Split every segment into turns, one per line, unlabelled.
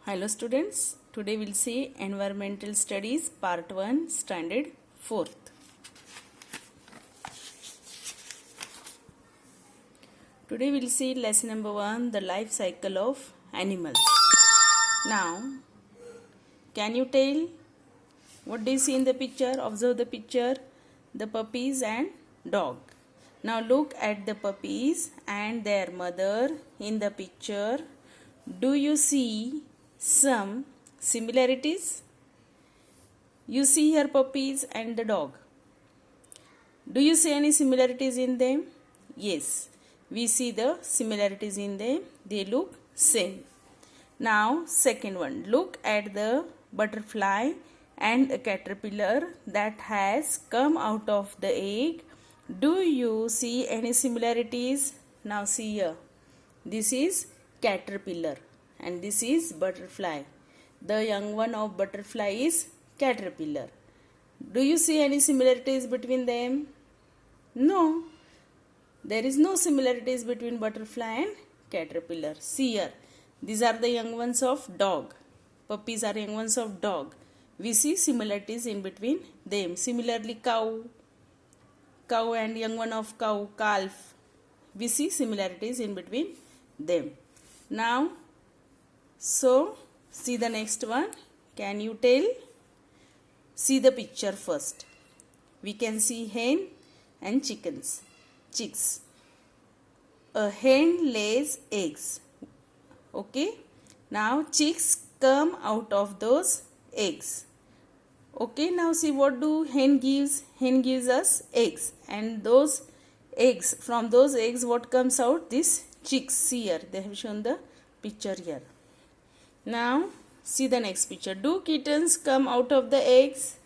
Hello students, today we'll see Environmental Studies Part 1 Standard 4th. Today we'll see lesson number 1, the life cycle of animals. Now, can you tell what do you see in the picture? Observe the picture, the puppies and dog. Now look at the puppies and their mother in the picture. Do you see some similarities? You see here puppies and the dog. Do you see any similarities in them? Yes, we see the similarities in them. They look same. Now second one, look at the butterfly and a caterpillar that has come out of the egg. Do you see any similarities? Now see here. This is caterpillar and this is butterfly. The young one of butterfly is caterpillar. Do you see any similarities between them? No. There is no similarities between butterfly and caterpillar. See here. These are the young ones of dog. Puppies are young ones of dog. We see similarities in between them. Similarly, cow and young one of cow, calf. We see similarities in between them. Now, so see the next one. Can you tell? See the picture first. We can see hen and chicks. A hen lays eggs. Okay. Now chicks come out of those eggs. Okay, now see what do hen gives? Hen gives us eggs, and those eggs, from those eggs what comes out? This chicks. See here, they have shown the picture here. Now see the next picture. Do kittens come out of the eggs?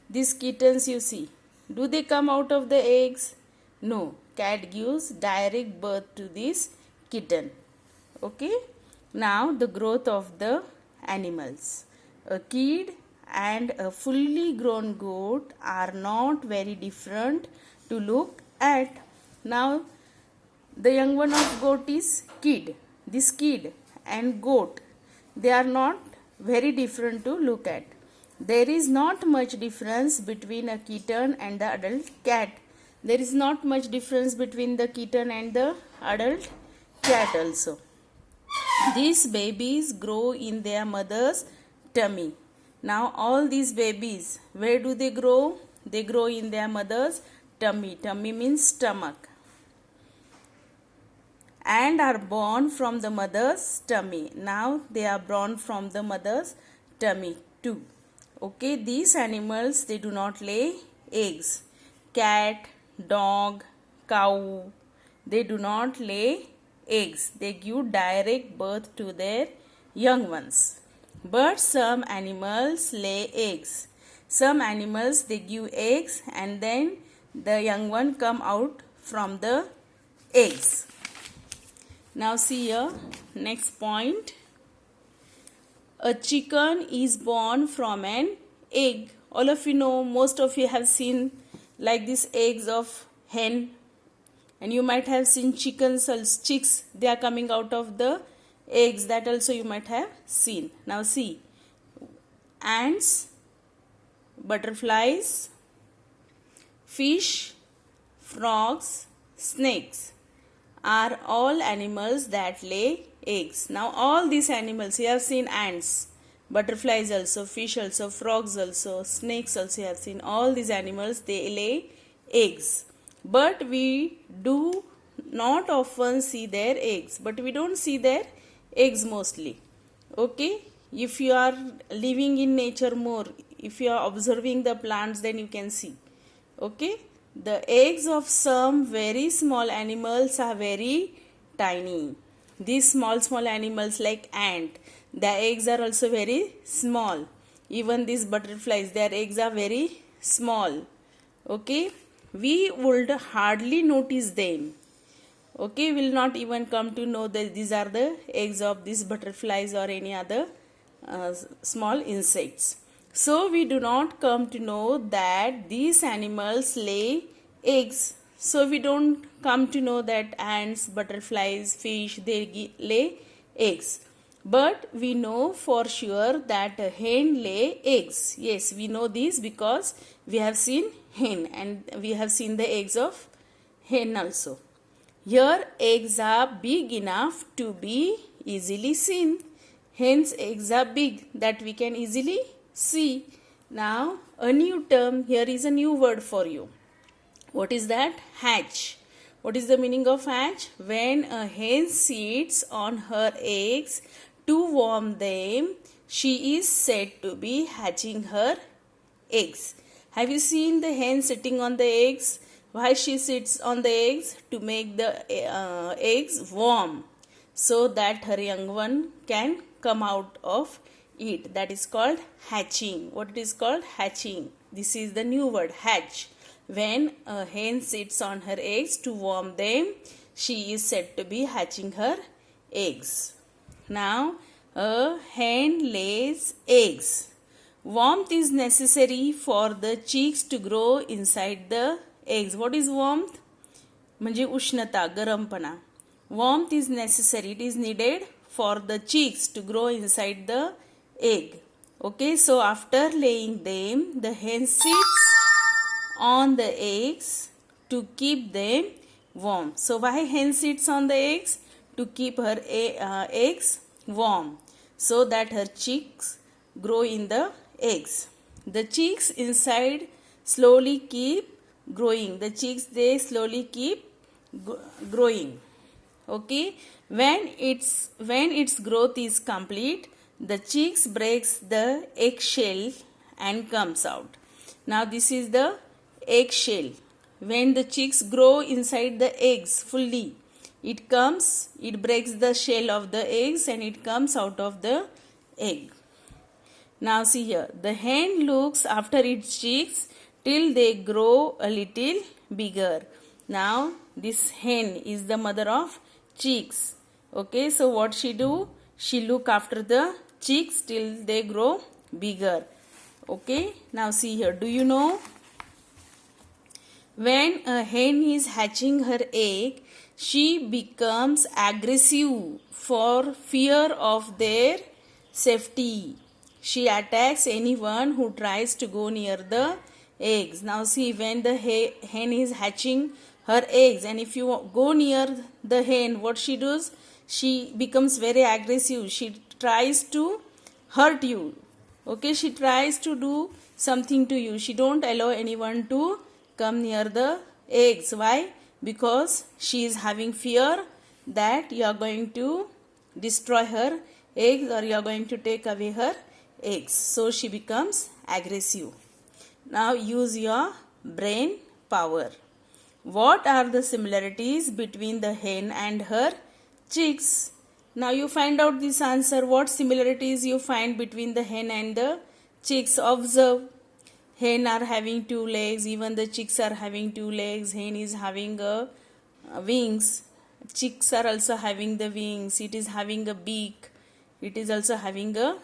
These kittens you see, do they come out of the eggs? No, cat gives direct birth to this kitten. Okay, now the growth of the animals. A kid and a fully grown goat are not very different to look at. Now the young one of goat is kid. This kid and goat, they are not very different to look at. There is not much difference between a kitten and the adult cat. There is not much difference between the kitten and the adult cat also. These babies grow in their mother's tummy. Now all these babies, where do they grow? They grow in their mother's tummy. Tummy means stomach. And are born from the mother's tummy. Now they are born from the mother's tummy too. Okay, these animals, they do not lay eggs. Cat, dog, cow, they do not lay eggs. They give direct birth to their young ones. But some animals lay eggs. Some animals, they give eggs and then the young one come out from the eggs. Now see here, next point. A chicken is born from an egg. All of you know, most of you have seen like these eggs of hen, and you might have seen chickens, chicks, they are coming out of the eggs. That also you might have seen. Now see, ants, butterflies, fish, frogs, snakes are all animals that lay eggs. Now all these animals, you have seen ants, butterflies also, fish also, frogs also, snakes also you have seen. All these animals, they lay eggs. But we do not often see their eggs. But we don't see their eggs mostly. Okay, if you are living in nature more, if you are observing the plants, then you can see. Okay, the eggs of some very small animals are very tiny. These small animals like ant, their eggs are also very small. Even these butterflies, their eggs are very small. Okay, we would hardly notice them. Okay, will not even come to know that these are the eggs of these butterflies or any other small insects. So we do not come to know that these animals lay eggs. So we don't come to know that ants, butterflies, fish, they lay eggs. But we know for sure that a hen lay eggs. Yes, we know this because we have seen hen and we have seen the eggs of hen also. Here eggs are big enough to be easily seen. Hence eggs are big that we can easily see. Now a new term, here is a new word for you. What is that? Hatch. What is the meaning of hatch? When a hen sits on her eggs to warm them, she is said to be hatching her eggs. Have you seen the hen sitting on the eggs? Why she sits on the eggs? To make the eggs warm so that her young one can come out of it. That is called hatching. What it is called? Hatching. This is the new word, hatch. When a hen sits on her eggs to warm them, she is said to be hatching her eggs. Now, a hen lays eggs. Warmth is necessary for the chicks to grow inside the eggs. What is warmth? म्हणजे उष्णता, गरमपणा. Warmth is necessary. It is needed for the chicks to grow inside the egg. Okay, so after laying them, the hen sits on the eggs to keep them warm. So why hen sits on the eggs? To keep her eggs warm so that her chicks grow in the eggs. The chicks inside slowly keep growing. The chicks, they slowly keep growing. Okay, when its growth is complete, the chicks breaks the eggshell and comes out. Now this is the eggshell. When the chicks grow inside the eggs fully, it breaks the shell of the eggs and it comes out of the egg. Now see here, the hen looks after its chicks till they grow a little bigger. Now this hen is the mother of chicks. Okay, so what she do? She look after the chicks till they grow bigger. Okay, now see here, do you know? When a hen is hatching her egg, she becomes aggressive for fear of their safety. She attacks anyone who tries to go near the eggs. Now see, when the hen is hatching her eggs and if you go near the hen, what she does? She becomes very aggressive. She tries to hurt you. Okay, she tries to do something to you. She don't allow anyone to come near the eggs. Why? Because she is having fear that you are going to destroy her eggs or you are going to take away her eggs. So she becomes aggressive. Now use your brain power. What are the similarities between the hen and her chicks? Now you find out this answer. What similarities you find between the hen and the chicks? Observe. Hen are having 2 legs, even the chicks are having 2 legs. Hen is having wings. Chicks are also having the wings. It is having a beak. It is also having a,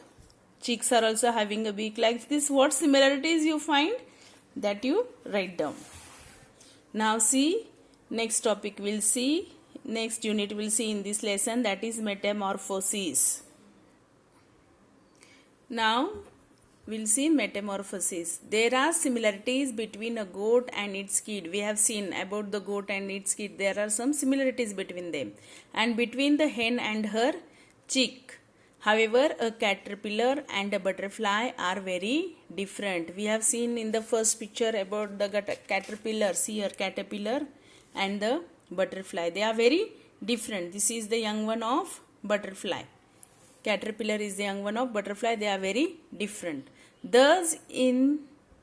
chicks are also having a beak. Like this, what similarities you find? That you write down. Now see, next topic we'll see, next unit we'll see in this lesson, that is metamorphosis. Now we'll see metamorphosis. There are similarities between a goat and its kid. We have seen about the goat and its kid. There are some similarities between them. And between the hen and her chick. However, a caterpillar and a butterfly are very different. We have seen in the first picture about the caterpillar. See here, caterpillar and the butterfly. They are very different. This is the young one of butterfly. Caterpillar is the young one of butterfly. They are very different. Thus, in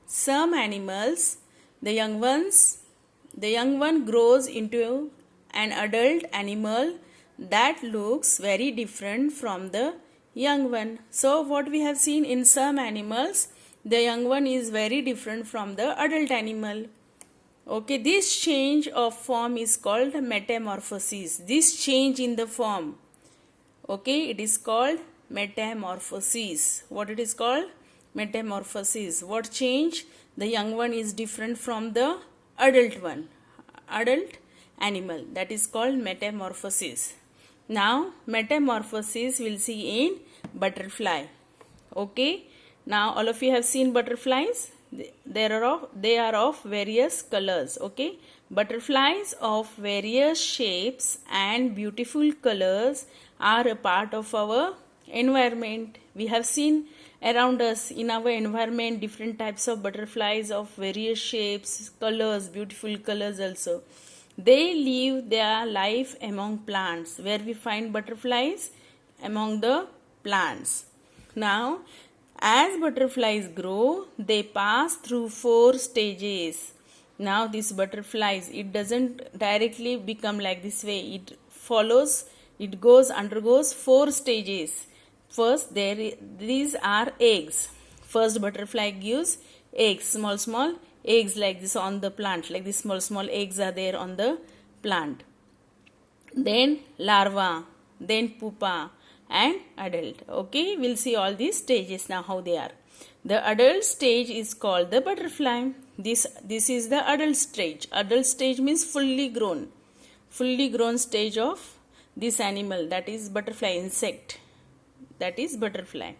some animals, the young one grows into an adult animal that looks very different from the young one. So what we have seen, in some animals, the young one is very different from the adult animal. Okay, this change of form is called metamorphosis. This change in the form, okay, it is called metamorphosis. What it is called? Metamorphosis. What change? The young one is different from the adult one, adult animal. That is called metamorphosis. Now metamorphosis we'll see in butterfly. Okay. Now all of you have seen butterflies. They are of various colors. Okay. Butterflies of various shapes and beautiful colors are a part of our environment. We have seen around us in our environment different types of butterflies of various shapes, colors, beautiful colors also. They live their life among plants. Where we find butterflies? Among the plants. Now, as butterflies grow, they pass through 4 stages. Now, these butterflies, it doesn't directly become like this way. It follows, undergoes 4 stages. First, these are eggs. First, butterfly gives eggs, small eggs like this on the plant, like this small eggs are there on the plant. Then larva, then pupa and adult. Okay, we'll see all these stages now how they are. The adult stage is called the butterfly. This is the adult stage. Adult stage means fully grown stage of this animal, that is butterfly insect. That is butterfly.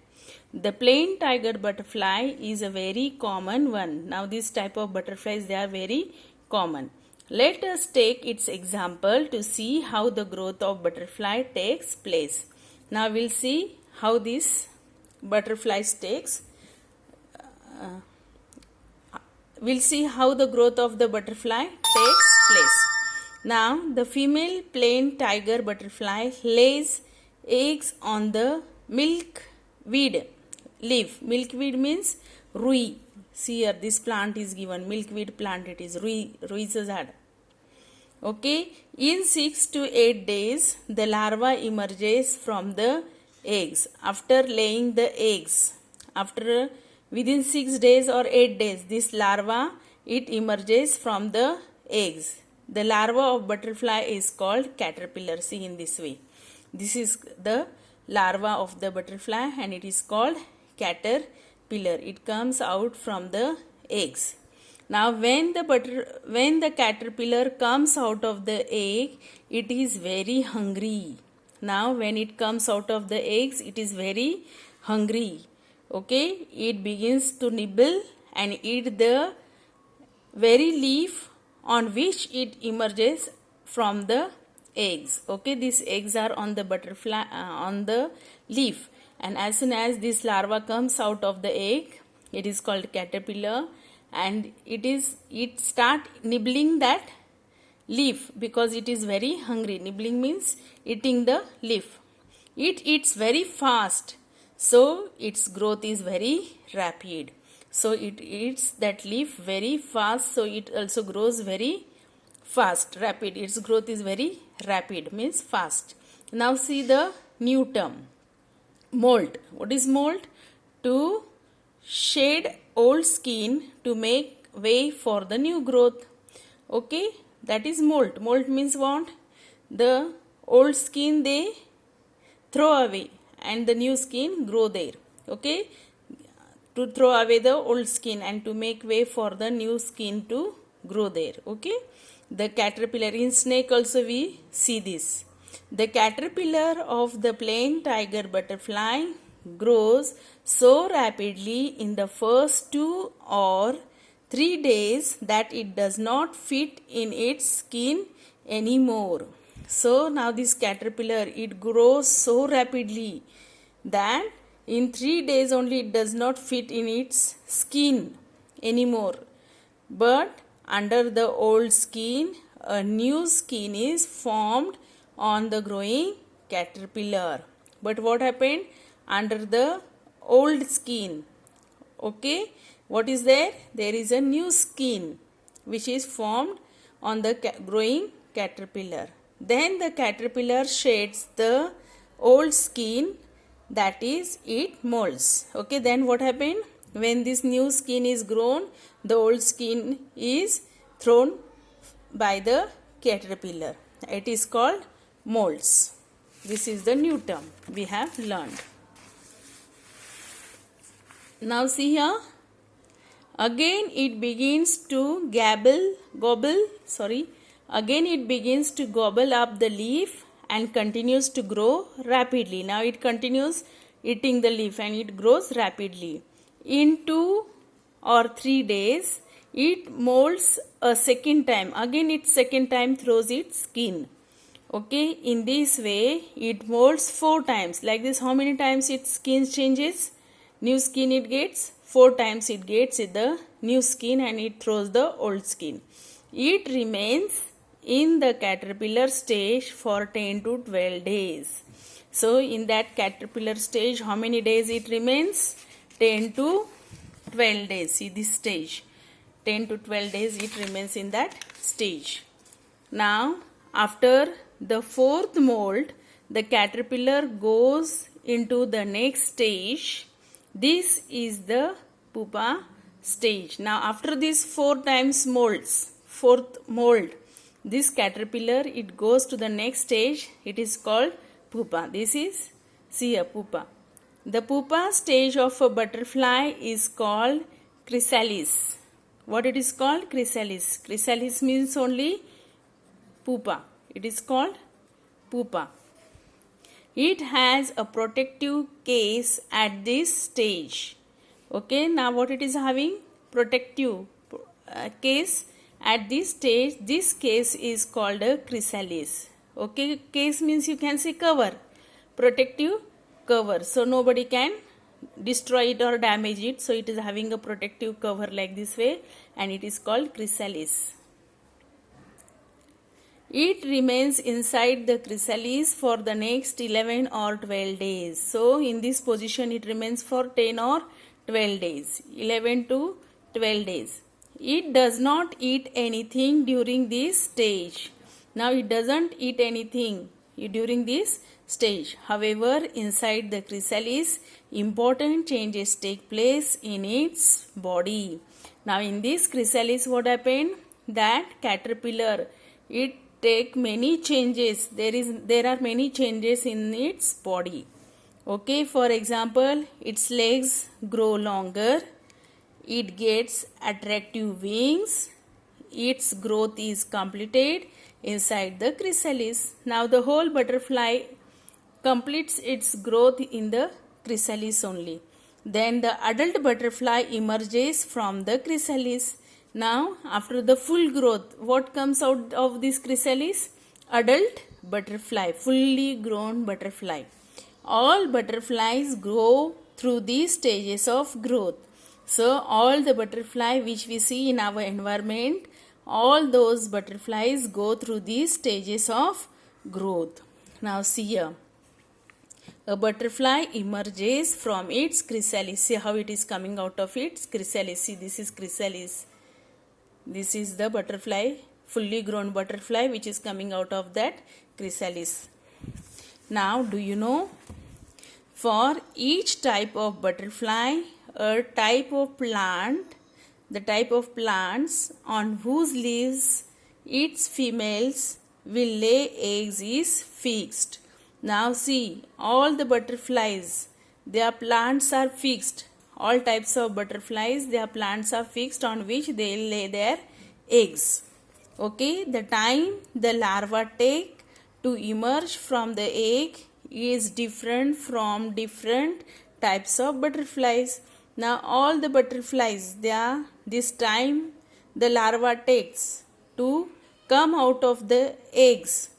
The plain tiger butterfly is a very common one. Now this type of butterflies, they are very common. Let us take its example to see how the growth of butterfly takes place. Now we'll see how this butterflies takes. We'll see how the growth of the butterfly takes place. Now the female plain tiger butterfly lays eggs on the milkweed leaf. Milkweed means rui. See here, this plant is given, milkweed plant, it is rui se jhad. Okay, in 6 to 8 days, the larva emerges from the eggs. After laying the eggs, within 6 days or 8 days, this larva, it emerges from the eggs. The larva of butterfly is called caterpillar. See in this way. This is the larva of the butterfly and it is called caterpillar. It comes out from the eggs. Now when the caterpillar comes out of the egg, it is very hungry. Now when it comes out of the eggs, it is very hungry. Okay, it begins to nibble and eat the very leaf on which it emerges from the eggs. Okay, these eggs are on the butterfly on the leaf, and as soon as this larva comes out of the egg, it is called caterpillar, and it start nibbling that leaf because it is very hungry. Nibbling means eating the leaf. It eats very fast, so its growth is very rapid. So it eats that leaf very fast, so it also grows very fast, rapid. Its growth is very rapid, means fast. Now see the new term, molt. What is molt? To shed old skin to make way for the new growth. Okay, that is molt. Molt means what? The old skin they throw away and the new skin grow there. Okay, to throw away the old skin and to make way for the new skin to grow there. Okay, the caterpillar, in snake also we see this. The caterpillar of the plain tiger butterfly grows so rapidly in the first 2 or 3 days that it does not fit in its skin anymore. So now this caterpillar, it grows so rapidly that in 3 days only it does not fit in its skin anymore. But under the old skin, a new skin is formed on the growing caterpillar. But what happened under the old skin? Okay, what is there? There is a new skin which is formed on the growing caterpillar. Then the caterpillar sheds the old skin, that is it molts. Okay, then what happened? When this new skin is grown, the old skin is thrown by the caterpillar. It is called molts. This is the new term we have learned. Now see here. Again it begins to gobble up the leaf and continues to grow rapidly. Now it continues eating the leaf and it grows rapidly. In 2 or 3 days, it molts a second time. Again, it second time throws its skin. Okay, in this way, it molts 4 times. Like this, how many times its skin changes? New skin it gets. 4 times it gets the new skin and it throws the old skin. It remains in the caterpillar stage for 10 to 12 days. So, in that caterpillar stage, how many days it remains? 10 to 12 days. See this stage. 10 to 12 days it remains in that stage. Now, after the fourth mold, the caterpillar goes into the next stage. This is the pupa stage. Now, after these 4 times molds, fourth mold, this caterpillar, it goes to the next stage. It is called pupa. This is, see a pupa. The pupa stage of a butterfly is called chrysalis. What it is called? Chrysalis. Chrysalis means only pupa. It is called pupa. It has a protective case at this stage. Okay, now what it is having? Protective case at this stage. This case is called a chrysalis. Okay, case means you can say cover. Protective cover. So nobody can destroy it or damage it. So it is having a protective cover like this way and it is called chrysalis. It remains inside the chrysalis for the next 11 or 12 days. So in this position it remains for 10 or 12 days. 11 to 12 days. It does not eat anything during this stage. Now it doesn't eat anything during this stage. However, inside the chrysalis, important changes take place in its body. Now in this chrysalis, what happened? That caterpillar, it take many changes. There are many changes in its body. Okay, for example, its legs grow longer. It gets attractive wings. Its growth is completed inside the chrysalis. Now the whole butterfly completes its growth in the chrysalis only. Then the adult butterfly emerges from the chrysalis. Now after the full growth, what comes out of this chrysalis? Adult butterfly, fully grown butterfly. All butterflies grow through these stages of growth. So all the butterfly which we see in our environment, all those butterflies go through these stages of growth. Now see here. A butterfly emerges from its chrysalis. See how it is coming out of its chrysalis. See, this is chrysalis. This is the butterfly, fully grown butterfly which is coming out of that chrysalis. Now, do you know? For each type of butterfly, a type of plant, the type of plants on whose leaves its females will lay eggs is fixed. Now see, all the butterflies, their plants are fixed. All types of butterflies, their plants are fixed on which they lay their eggs. Okay, the time the larva take to emerge from the egg is different from different types of butterflies. Now all the butterflies, this time the larva takes to come out of the eggs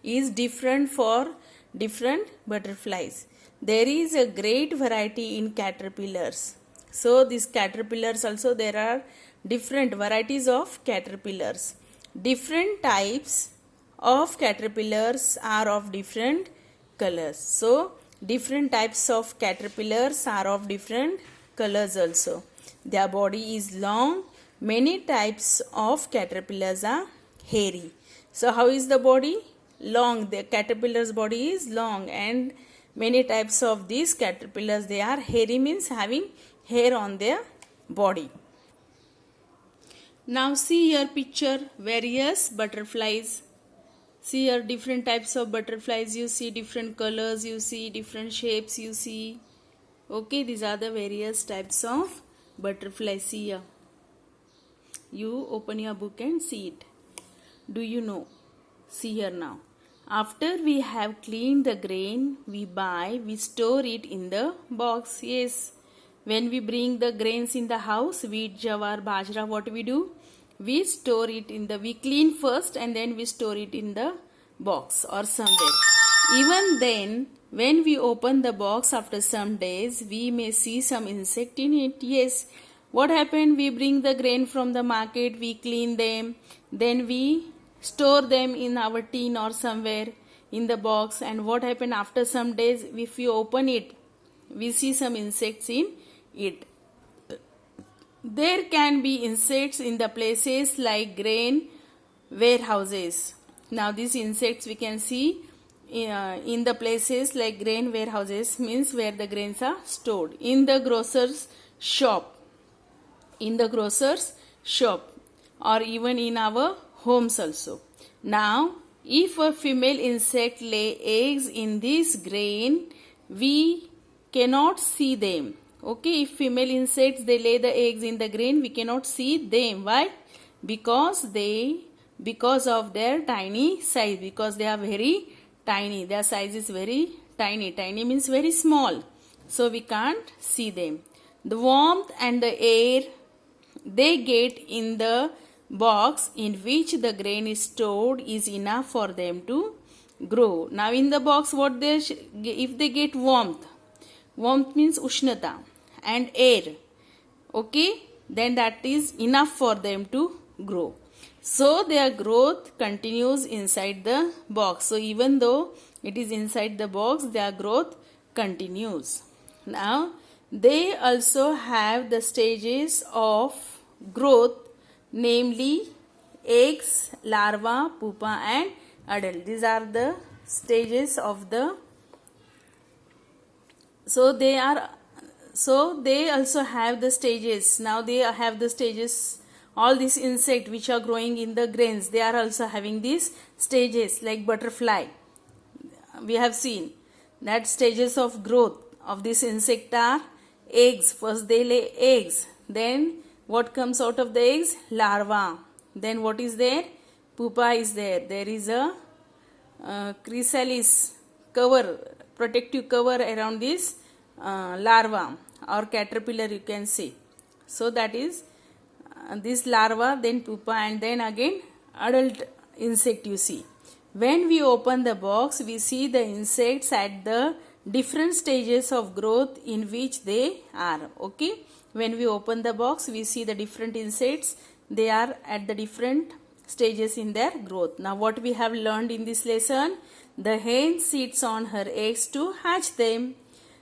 is different for different butterflies. There is a great variety in caterpillars. So these caterpillars also, there are different varieties of caterpillars. Different types of caterpillars are of different colors. So different types of caterpillars are of different colors also. Their body is long. Many types of caterpillars are hairy. So how is the body? Long. The caterpillar's body is long, and many types of these caterpillars, they are hairy, means having hair on their body. Now see your picture, various butterflies. See here different types of butterflies, you see different colors, you see different shapes, you see. Okay, these are the various types of butterflies. See here. You open your book and see it. Do you know? See here now. After we have cleaned the grain we store it in the box. Yes, when we bring the grains in the house, wheat, jawar, bajra, what we do? We store it we clean first and then we store it in the box or somewhere. Even then, when we open the box after some days, we may see some insect in it. Yes, what happened? We bring the grain from the market, we clean them, then we store them in our tin or somewhere in the box. And what happened after some days? If we open it, we see some insects in it. There can be insects in the places like grain warehouses. Now these insects we can see in the places like grain warehouses, means where the grains are stored. In the grocer's shop, or even in our homes also. Now if a female insect lay eggs in this grain, we cannot see them. Okay, if female insects they lay the eggs in the grain, we cannot see them. Why? Because of their tiny size, because they are very tiny, their size is very tiny. Tiny means very small, so we can't see them. The warmth and the air they get in the box in which the grain is stored is enough for them to grow. Now in the box if they get warmth means ushnata, and air, okay, then that is enough for them to grow. So their growth continues inside the box. So even though it is inside the box, their growth continues. Now they also have the stages of growth, namely eggs, larva, pupa and adult. These are the stages of the. So they also have the stages. Now they have the stages. All these insects which are growing in the grains, they are also having these stages, like butterfly. We have seen that stages of growth of this insect are eggs. First they lay eggs. Then what comes out of the eggs? Larva. Then what is there? Pupa is there. There is a chrysalis cover, protective cover around this larva or caterpillar, you can say. So that is this larva, then pupa, and then again adult insect you see. When we open the box, we see the insects at the different stages of growth in which they are. Okay, when we open the box, we see the different insects. They are at the different stages in their growth. Now what we have learned in this lesson? The hen sits on her eggs to hatch them.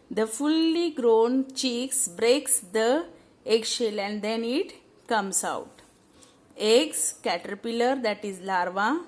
The fully grown chicks breaks the eggshell and then it comes out. Eggs, caterpillar, that is larva,